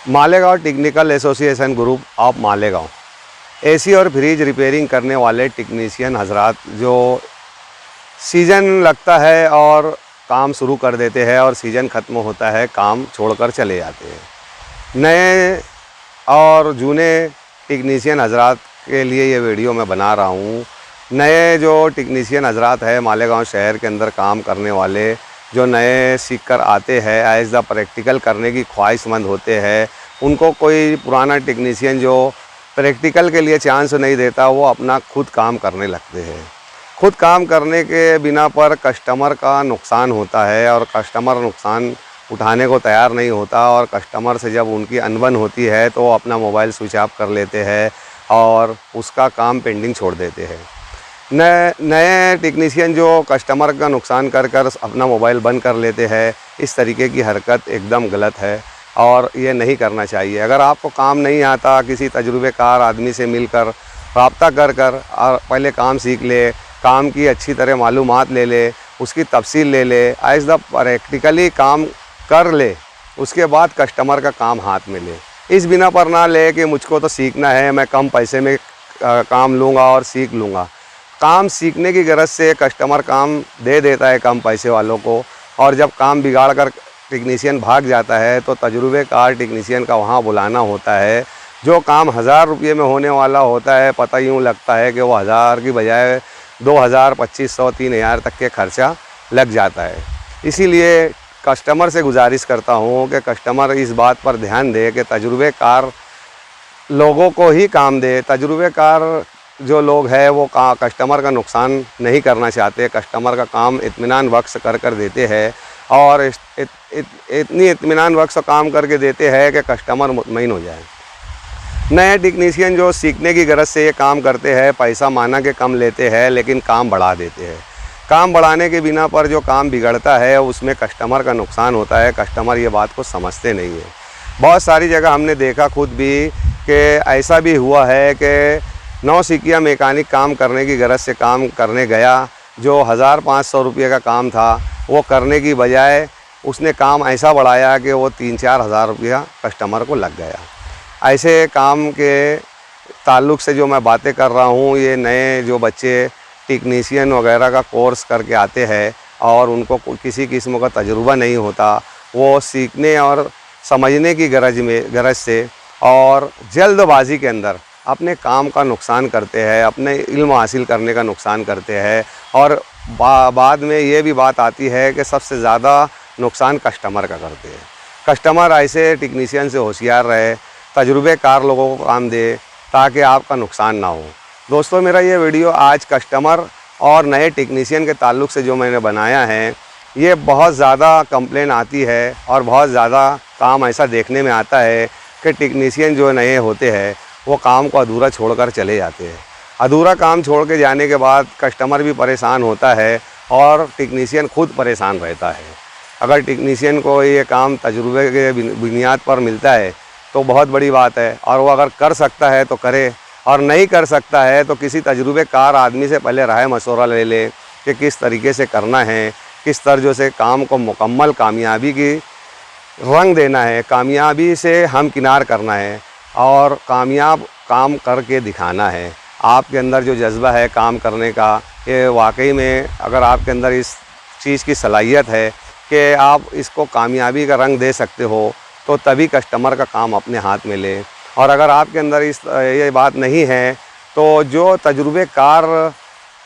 Malegaon technical association group of Malegaon AC और fridge repairing करने वाले टेक्नीशियन हजरात जो सीज़न लगता है और काम शुरू कर देते हैं और सीज़न ख़त्म होता है काम छोड़कर चले जाते हैं। नए और जूने टेक्नीशियन हजरात के लिए ये वीडियो मैं बना रहा हूँ। नए जो टेक्नीशियन हजरात है मालेगांव शहर के अंदर काम करने वाले, जो नए सीख कर आते हैं, एज द प्रैक्टिकल करने की ख्वाहिशमंद होते हैं, उनको कोई पुराना टेक्नीशियन जो प्रैक्टिकल के लिए चांस नहीं देता, वो अपना खुद काम करने लगते हैं। खुद काम करने के बिना पर कस्टमर का नुकसान होता है और कस्टमर नुकसान उठाने को तैयार नहीं होता और कस्टमर से जब उनकी अनबन होती है तो वो अपना मोबाइल स्विच ऑफ कर लेते हैं और उसका काम पेंडिंग छोड़ देते हैं। नए टेक्नीशियन जो कस्टमर का नुकसान कर अपना मोबाइल बंद कर लेते हैं, इस तरीके की हरकत एकदम गलत है और ये नहीं करना चाहिए। अगर आपको काम नहीं आता, किसी तजुर्बेकार आदमी से मिलकर रब्ता कर और पहले काम सीख ले, काम की अच्छी तरह मालूमात ले ले, उसकी तफसील ले ले, एज द प्रैक्टिकली काम कर ले, उसके बाद कस्टमर का काम हाथ में ले। इस बिना पर ना ले कि मुझको तो सीखना है, मैं कम पैसे में काम लूँगा और सीख लूँगा। काम सीखने की गरज से कस्टमर काम दे देता है कम पैसे वालों को, और जब काम बिगाड़ कर टेक्नीशियन भाग जाता है तो तजुर्बेकार टेक्नीशियन का वहाँ बुलाना होता है। जो काम 1000 रुपये में होने वाला होता है, पता यूँ लगता है कि वो 1000 की बजाय 2000, 2500, 3000 तक के खर्चा लग जाता है। इसीलिए कस्टमर से गुजारिश करता हूँ कि कस्टमर इस बात पर ध्यान दे कि तजुर्बेकार लोगों को ही काम दे। तजुर्बेकार जो लोग हैं वो कस्टमर का नुकसान नहीं करना चाहते, कस्टमर का काम इत्मीनान बख्श कर देते हैं और इतनी इत्मीनान बख्श काम करके देते हैं कि कस्टमर मुतमईन हो जाए। नए टेक्नीशियन जो सीखने की गरज से ये काम करते हैं, पैसा माना के कम लेते हैं लेकिन काम बढ़ा देते हैं। काम बढ़ाने के बिना पर जो काम बिगड़ता है उसमें कस्टमर का नुकसान होता है। कस्टमर ये बात को समझते नहीं है। बहुत सारी जगह हमने देखा खुद भी कि ऐसा भी हुआ है कि नौसिखिया मैकेनिक काम करने की गरज से काम करने गया, जो 1500 रुपये का काम था वो करने की बजाय उसने काम ऐसा बढ़ाया कि वो 3-4 हज़ार रुपया कस्टमर को लग गया। ऐसे काम के ताल्लुक़ से जो मैं बातें कर रहा हूँ, ये नए जो बच्चे टेक्नीशियन वगैरह का कोर्स करके आते हैं और उनको किसी किस्म का तजुर्बा नहीं होता, वो सीखने और समझने की गरज से और जल्दबाजी के अंदर अपने काम का नुकसान करते हैं, अपने इल्म हासिल करने का नुकसान करते हैं और बाद में ये भी बात आती है कि सबसे ज़्यादा नुकसान कस्टमर का करते हैं। कस्टमर ऐसे टेक्नीशियन से होशियार रहे, तजुर्बेकार लोगों को काम दे ताकि आपका नुकसान ना हो। दोस्तों, मेरा ये वीडियो आज कस्टमर और नए टेक्नीशियन के ताल्लुक़ से जो मैंने बनाया है, ये बहुत ज़्यादा कंप्लेन आती है और बहुत ज़्यादा काम ऐसा देखने में आता है कि टेक्नीशियन जो नए होते हैं वो काम को अधूरा छोड़कर चले जाते हैं। अधूरा काम छोड़ के जाने के बाद कस्टमर भी परेशान होता है और टेक्नीशियन खुद परेशान रहता है। अगर टेक्नीशियन को ये काम तजुर्बे के बुनियाद पर मिलता है तो बहुत बड़ी बात है, और वो अगर कर सकता है तो करे, और नहीं कर सकता है तो किसी तजुर्बेकार आदमी से पहले राय मशवरा ले ले कि किस तरीके से करना है, किस तरह से काम को मुकम्मल कामयाबी की रंग देना है, कामयाबी से हमकिनार करना है और कामयाब काम करके दिखाना है। आपके अंदर जो जज्बा है काम करने का, ये वाकई में अगर आपके अंदर इस चीज़ की सलाहियत है कि आप इसको कामयाबी का रंग दे सकते हो, तो तभी कस्टमर का काम अपने हाथ में ले। और अगर आपके अंदर ये बात नहीं है तो जो तजुर्बेकार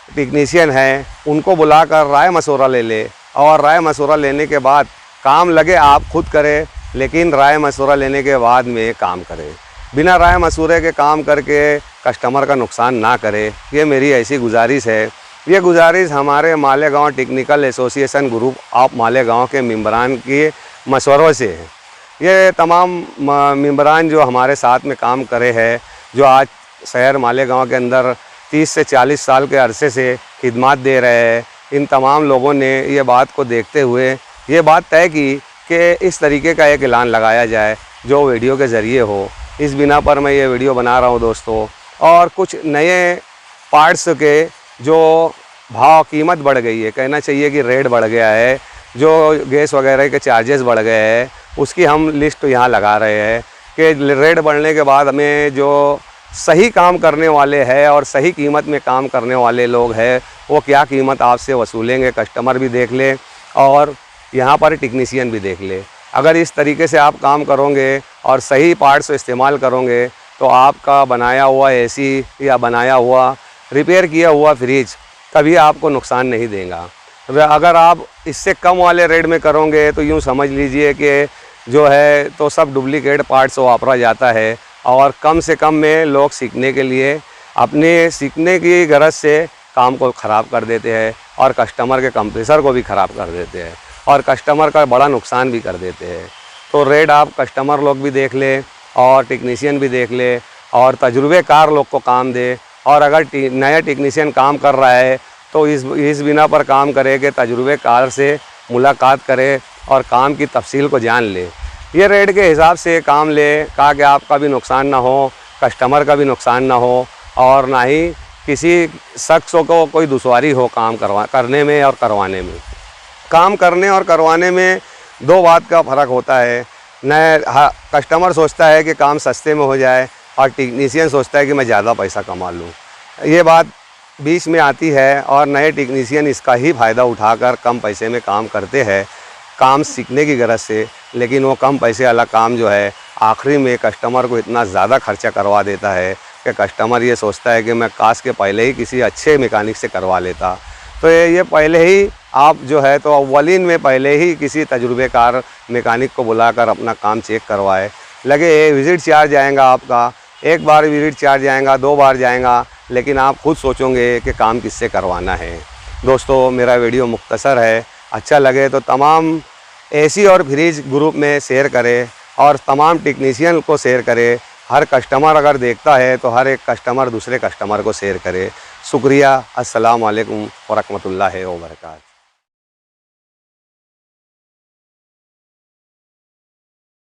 टेक्नीशियन हैं उनको बुलाकर राय मशवरा ले ले, और राय मशवरा लेने के बाद काम लगे आप खुद करें, लेकिन राय मशवरा लेने के बाद में काम करें। बिना राय मशवरे के काम करके कस्टमर का नुकसान ना करे, ये मेरी ऐसी गुजारिश है। ये गुजारिश हमारे Malegaon technical association group of Malegaon के मेंबरान के मशवरों से है। ये तमाम मेंबरान जो हमारे साथ में काम करे हैं, जो आज शहर मालेगांव के अंदर 30 से 40 साल के अरसे से खिदमत दे रहे हैं, इन तमाम लोगों ने ये बात को देखते हुए ये बात तय की कि इस तरीके का एक ऐलान लगाया जाए जो वीडियो के ज़रिए हो। इस बिना पर मैं ये वीडियो बना रहा हूँ दोस्तों। और कुछ नए पार्ट्स के जो भाव कीमत बढ़ गई है, कहना चाहिए कि रेट बढ़ गया है, जो गैस वगैरह के चार्जेस बढ़ गए हैं, उसकी हम लिस्ट यहाँ लगा रहे हैं कि रेट बढ़ने के बाद हमें जो सही काम करने वाले हैं और सही कीमत में काम करने वाले लोग हैं वो क्या कीमत आपसे वसूलेंगे, कस्टमर भी देख ले और यहाँ पर टेक्नीशियन भी देख ले। अगर इस तरीके से आप काम करोगे और सही पार्ट्स इस्तेमाल करोगे तो आपका बनाया हुआ एसी या बनाया हुआ रिपेयर किया हुआ फ्रिज कभी आपको नुकसान नहीं देगा। अगर आप इससे कम वाले रेट में करोगे तो यूँ समझ लीजिए कि जो है तो सब डुप्लीकेट पार्ट्स वापरा जाता है और कम से कम में लोग सीखने के लिए अपने सीखने की गरज से काम को ख़राब कर देते हैं और कस्टमर के कंप्रेसर को भी ख़राब कर देते हैं और कस्टमर का बड़ा नुकसान भी कर देते हैं। तो रेट आप कस्टमर लोग भी देख ले और टेक्नीशियन भी देख ले और तजुर्बेकार लोग को काम दे। और अगर नया टेक्नीशियन काम कर रहा है तो इस बिना पर काम करे कि तजुर्बेकार से मुलाकात करे और काम की तफसील को जान ले। ये रेट के हिसाब से काम ले कहा कि आपका भी नुकसान ना हो, कस्टमर का भी नुकसान ना हो और ना ही किसी शख्स को कोई दुश्वारी हो काम करने में और करवाने में। काम करने और करवाने में दो बात का फ़र्क होता है। नए कस्टमर सोचता है कि काम सस्ते में हो जाए और टेक्नीशियन सोचता है कि मैं ज़्यादा पैसा कमा लूँ। ये बात बीच में आती है और नए टेक्नीशियन इसका ही फ़ायदा उठाकर कम पैसे में काम करते हैं काम सीखने की गरज से, लेकिन वो कम पैसे वाला काम जो है आखिरी में कस्टमर को इतना ज़्यादा खर्चा करवा देता है कि कस्टमर ये सोचता है कि मैं काश के पहले ही किसी अच्छे मैकेनिक से करवा लेता। तो ये पहले ही आप जो है तो अव्वलीन में पहले ही किसी तजुर्बेकार मैकेनिक को बुलाकर अपना काम चेक करवाए। लगे विज़िट चार्ज आएगा आपका, एक बार विज़िट चार्ज आएगा, 2 बार जाएगा, लेकिन आप खुद सोचोगे कि काम किससे करवाना है। दोस्तों मेरा वीडियो मुख्तसर है, अच्छा लगे तो तमाम एसी और फ्रिज ग्रुप में शेयर करें और तमाम टेक्नीशियन को शेयर करें। हर कस्टमर अगर देखता है तो हर एक कस्टमर दूसरे कस्टमर को शेयर करे। शुक्रिया। अस्सलाम वालेकुम व रहमतुल्लाहि व बरकातहू।